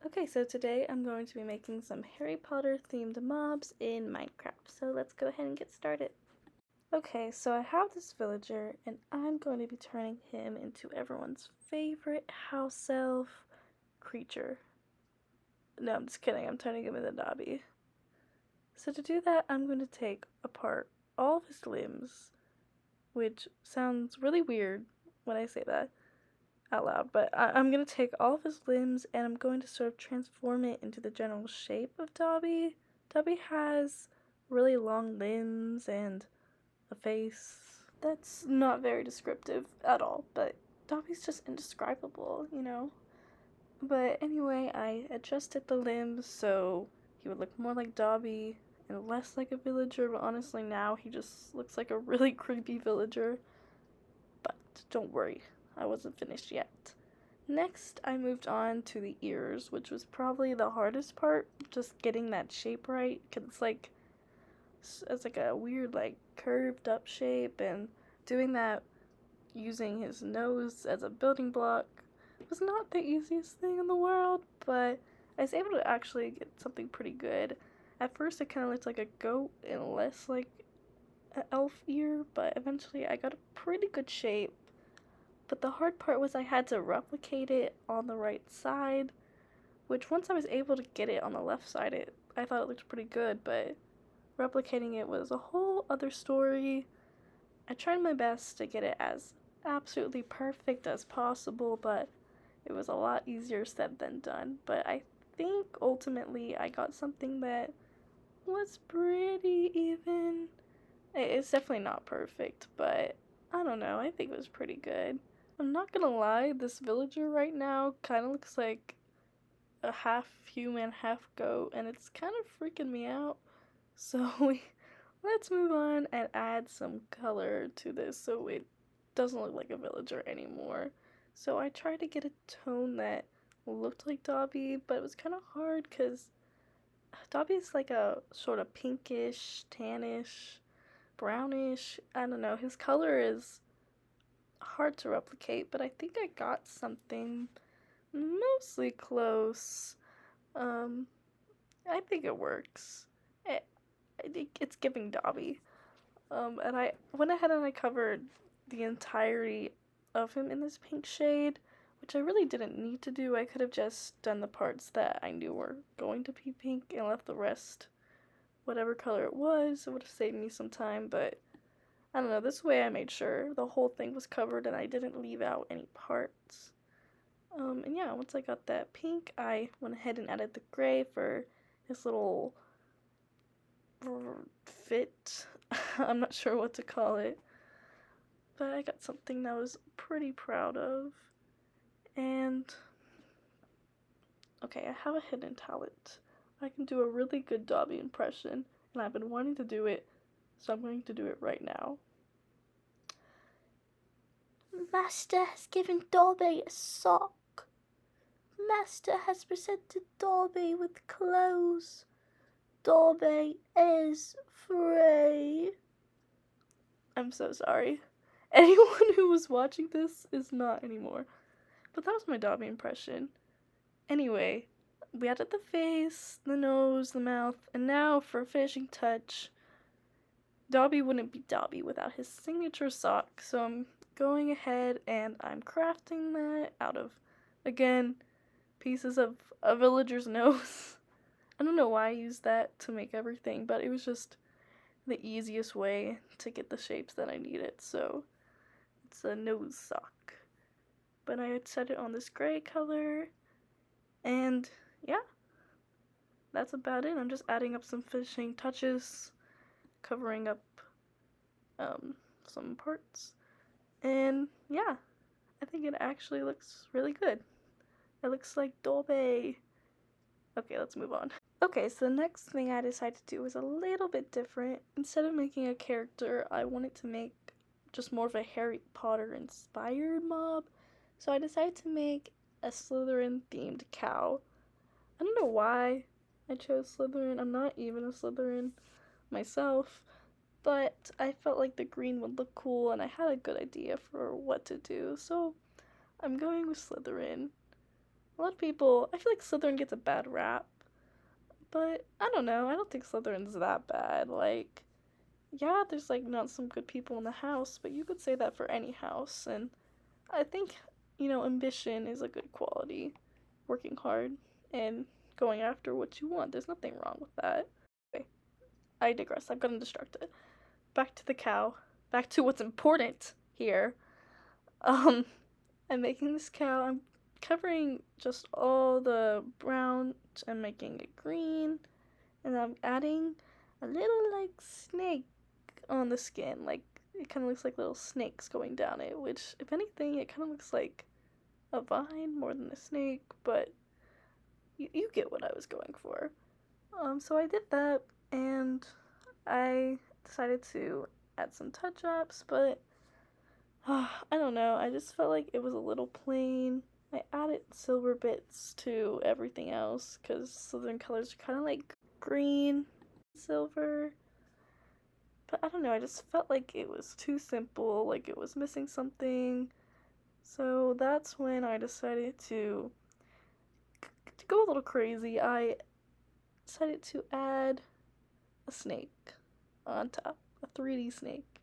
Okay, so today I'm going to be making some Harry Potter themed mobs in Minecraft. So let's go ahead and get started. Okay, so I have this villager and I'm going to be turning him into everyone's favorite house elf creature. No, I'm just kidding. I'm turning him into Dobby. So to do that, I'm going to take apart all of his limbs, which sounds really weird when I say that out loud, but I'm going to take all of his limbs and I'm going to sort of transform it into the general shape of Dobby. Dobby has really long limbs and a face that's not very descriptive at all, but Dobby's just indescribable, you know? But anyway, I adjusted the limbs so he would look more like Dobby and less like a villager, but honestly now he just looks like a really creepy villager. But don't worry, I wasn't finished yet. Next, I moved on to the ears, which was probably the hardest part, just getting that shape right, because it's like a weird, like, curved up shape, and doing that using his nose as a building block was not the easiest thing in the world, but I was able to actually get something pretty good. At first, it kind of looked like a goat and less like an elf ear, but eventually I got a pretty good shape. But the hard part was I had to replicate it on the right side, which once I was able to get it on the left side, I thought it looked pretty good, but replicating it was a whole other story. I tried my best to get it as absolutely perfect as possible, but it was a lot easier said than done. But I think ultimately I got something that was pretty even. It's definitely not perfect, but I don't know, I think it was pretty good. I'm not gonna lie, this villager right now kind of looks like a half human, half goat, and it's kind of freaking me out. So let's move on and add some color to this so it doesn't look like a villager anymore. So I tried to get a tone that looked like Dobby, but it was kind of hard because Dobby's like a sort of pinkish, tannish, brownish. I don't know. His color is hard to replicate, but I think I got something mostly close. Um, I think it works. I think it's giving Dobby. And I went ahead and I covered the entirety of him in this pink shade, which I really didn't need to do. I could have just done the parts that I knew were going to be pink and left the rest whatever color it was. It would have saved me some time, but I don't know, this way I made sure the whole thing was covered and I didn't leave out any parts. And yeah, once I got that pink, I went ahead and added the gray for his little fit. I'm not sure what to call it, but I got something that I was pretty proud of. And okay, I have a hidden talent. I can do a really good Dobby impression, and I've been wanting to do it, so I'm going to do it right now. Master has given Dobby a sock. Master has presented Dobby with clothes. Dobby is free. I'm so sorry. Anyone who was watching this is not anymore. But that was my Dobby impression. Anyway, we added the face, the nose, the mouth, and now for a finishing touch, Dobby wouldn't be Dobby without his signature sock, so I'm going ahead and I'm crafting that out of, again, pieces of a villager's nose. I don't know why I used that to make everything, but it was just the easiest way to get the shapes that I needed, so it's a nose sock. But I had set it on this gray color, and yeah, that's about it. I'm just adding up some finishing touches, covering up some parts, and yeah, I think it actually looks really good. It looks like Dobby. Okay, let's move on. Okay, so the next thing I decided to do was a little bit different. Instead of making a character, I wanted to make just more of a Harry Potter inspired mob. So I decided to make a Slytherin themed cow. I don't know why I chose Slytherin. I'm not even a Slytherin myself, but I felt like the green would look cool and I had a good idea for what to do. So I'm going with Slytherin. A lot of people, I feel like Slytherin gets a bad rap, but I don't know. I don't think Slytherin's that bad. Like, yeah, there's like not some good people in the house, but you could say that for any house. And I think, ambition is a good quality. Working hard and going after what you want. There's nothing wrong with that. Okay, I digress. I've gotten distracted. Back to the cow. Back to what's important here. Um, I'm making this cow. I'm covering just all the brown. I'm making it green. And I'm adding a little, like, snake on the skin. Like, it kind of looks like little snakes going down it, which, if anything, it kind of looks like a vine more than a snake, but you get what I was going for. So I did that, and I decided to add some touch-ups, but I don't know. I just felt like it was a little plain. I added silver bits to everything else because Slytherin colors are kind of like green, silver. But I don't know. I just felt like it was too simple, like it was missing something. So that's when I decided to go a little crazy. I decided to add a snake on top, a 3D snake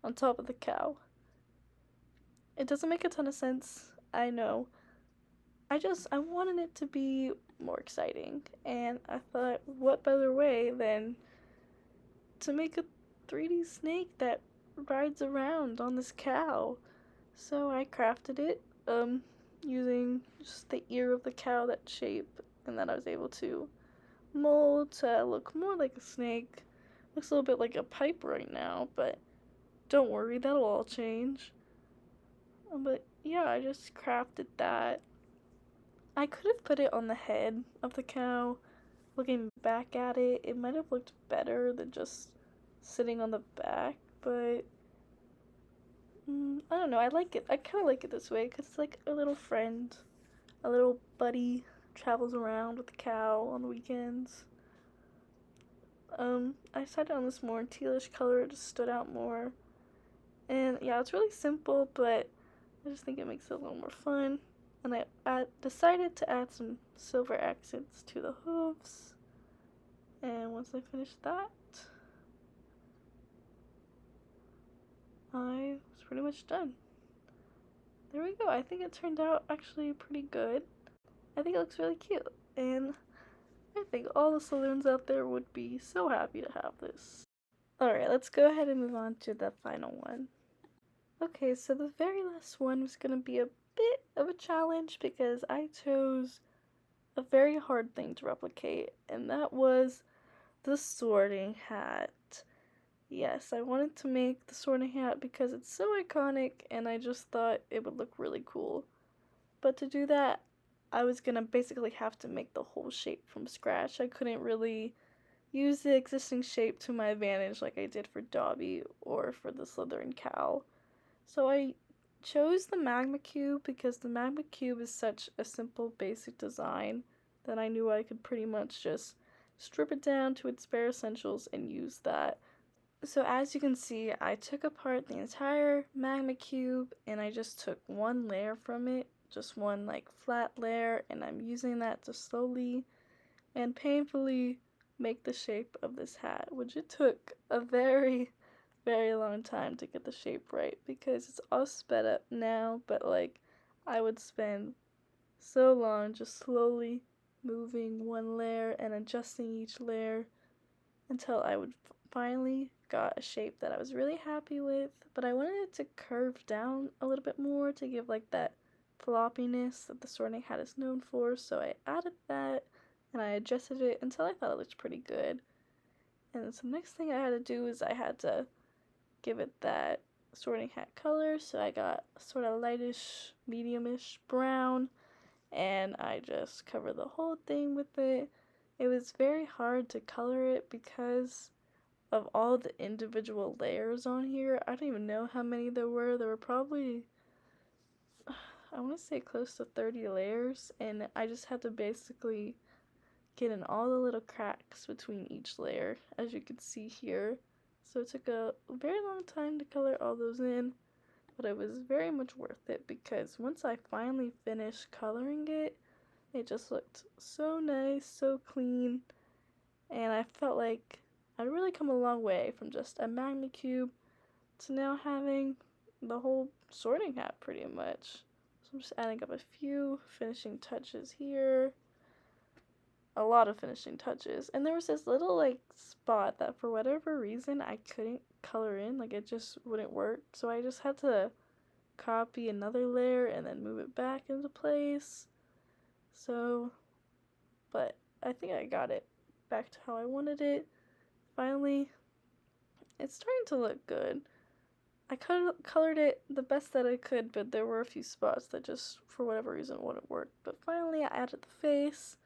on top of the cow. It doesn't make a ton of sense, I know. I wanted it to be more exciting, and I thought, what better way than to make a 3D snake that rides around on this cow? So I crafted it, using just the ear of the cow, that shape, and then I was able to mold to look more like a snake. Looks a little bit like a pipe right now, but don't worry, that'll all change. But yeah, I just crafted that. I could have put it on the head of the cow. Looking back at it, it might have looked better than just sitting on the back, but I don't know. I like it. I kind of like it this way because it's like a little friend, a little buddy travels around with the cow on the weekends. I decided on this more tealish color. It just stood out more. And yeah, it's really simple, but I just think it makes it a little more fun. And I decided to add some silver accents to the hooves. And once I finished that, I was pretty much done. There we go. I think it turned out actually pretty good. I think it looks really cute. And I think all the Slytherins out there would be so happy to have this. Alright, let's go ahead and move on to the final one. Okay, so the very last one was going to be a bit of a challenge because I chose a very hard thing to replicate, and that was the sorting hat. Yes, I wanted to make the sorting hat because it's so iconic and I just thought it would look really cool. But to do that, I was gonna basically have to make the whole shape from scratch. I couldn't really use the existing shape to my advantage like I did for Dobby or for the Slytherin Cow. So I chose the magma cube because the magma cube is such a simple basic design that I knew I could pretty much just strip it down to its bare essentials and use that. So as you can see, I took apart the entire magma cube and I just took one layer from it, just one like flat layer, and I'm using that to slowly and painfully make the shape of this hat, which it took a very, very long time to get the shape right because it's all sped up now, but like I would spend so long just slowly moving one layer and adjusting each layer until I would finally got a shape that I was really happy with, but I wanted it to curve down a little bit more to give like that floppiness that the sorting hat is known for, so I added that and I adjusted it until I thought it looked pretty good. And so the next thing I had to do is I had to give it that sorting hat color, so I got sort of lightish, mediumish brown, and I just covered the whole thing with it. It was very hard to color it because of all the individual layers on here. I don't even know how many there were. There were probably, I want to say close to 30 layers, and I just had to basically get in all the little cracks between each layer, as you can see here. So it took a very long time to color all those in, but it was very much worth it because once I finally finished coloring it, It just looked so nice, so clean, and I felt like I'd really come a long way from just a Magna Cube to now having the whole sorting hat pretty much. So I'm just adding up a few finishing touches here. A lot of finishing touches. And there was this little like spot that for whatever reason I couldn't color in, like it just wouldn't work. So I just had to copy another layer and then move it back into place. So, but I think I got it back to how I wanted it. Finally, it's starting to look good. I colored it the best that I could, but there were a few spots that just, for whatever reason, wouldn't work. But finally, I added the face.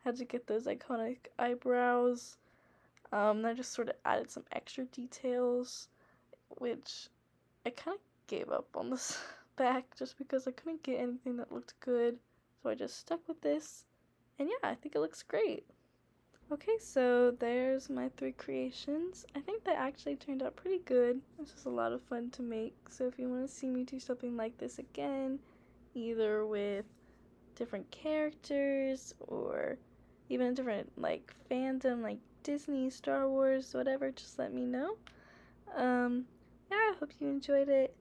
Had to get those iconic eyebrows. I just sort of added some extra details, which I kind of gave up on this back just because I couldn't get anything that looked good. So I just stuck with this. And yeah, I think it looks great. Okay, so there's my 3 creations. I think they actually turned out pretty good. This was a lot of fun to make. So if you want to see me do something like this again, either with different characters or even a different like fandom like Disney, Star Wars, whatever, just let me know. Yeah, I hope you enjoyed it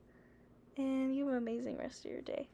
and you have an amazing rest of your day.